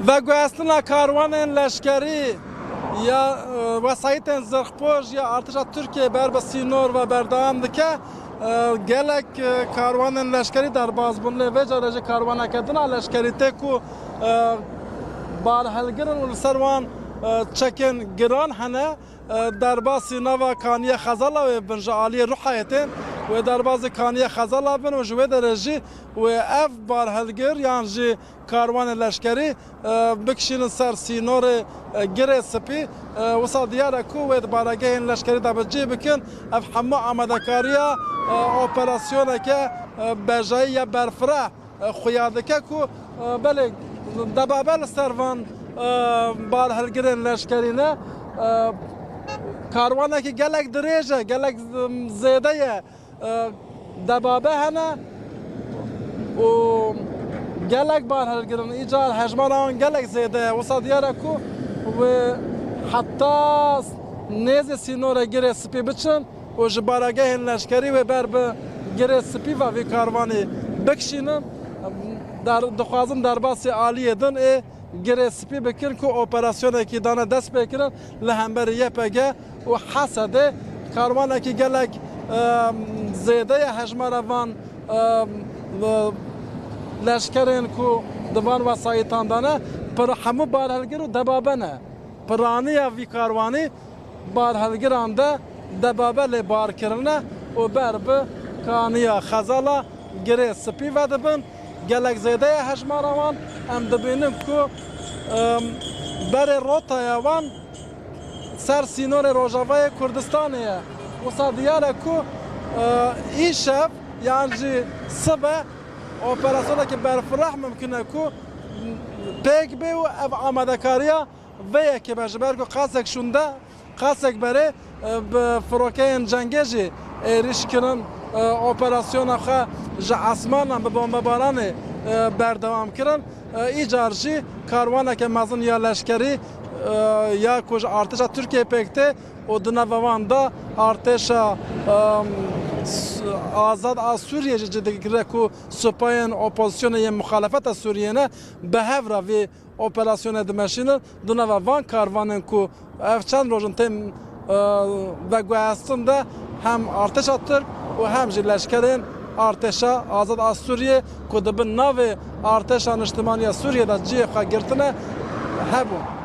ve guestına karvanın leşkeri ya vesayeten zırhpoş ya artışa Türkiye berbe sinor ve berdağım dike gelek karvanın leşkeri derbaz bunle ve caracı karvana kedina leşkeri teku bar helgirin ul servan çekin giran hane derbası nava kaniye khazala ve benja aliye ruhayetin ve derbazı kaniye khazala ben ve jüve dereci ve ev bar helgir yani ji karvan leşkeri bikşinin ser sinore gire sepi وصل ديارة كويت بارجين لشكري دبجي بكن اف حما عمدكاريا اوبراسيونا كا بجاية برفرا خيادكا كو بلي دبابل سرفان بار هالجرين لشكرينا كاروانا كي جالك دريجة جالك زيدية دبابة هنا و جالك بار هالجرين إيجار هجماران جالك زيدية وصل ديارة كو و حتی نیز سینور گره سپی بچن و جبارگه لشکری و بر به گره سپی و وی کاروانی بکشینن در دخوازم در باسی عالیه دن گره سپی بکن که اپراسیون کی دانه دست بکرن لهمبر یه پگه و حسده کاروان کی گلک زیده هجماروان لشکرین که دوان و سایتان دانه پر همو بارهلگر و دبابه نه پرانیه وی کاروانی بار هلگران ده دبابه لی بار کرنه و بر به کانیه خزالا گره سپی و دبن گلک زیده هجماروان ام دبینم که بر روتای وان سر سینور روژاوای کردستانیه و صدیاره که ای شب یعنی صبح اپراسیونه که برفرح ممکنه که پیک بی و آماده کاریا و که بجبر کو قاسک شونده قاسک بره به فروکین جنگی ریش کنن اپراسیون خا ج اسمان به بمباران بردوام کردن ایجارجی کاروانه که مزن یا لشکری یا کج ارتش ترکیه پکته و دنوان دا ارتش آزاد از سوریه جدیگره کو سپاین اپوزیسیون ی مخالفت سوریه نه به هفره و اپراسیون دمشینن دونه وان کاروانن کو افچند روزن تیم و گوهستن ده هم ارتش ترک و هم لشکرین ارتش آزاد از سوریه که دبن ناو ارتش اجتماعی سوریه ده جیه خواهد گرتنه هبون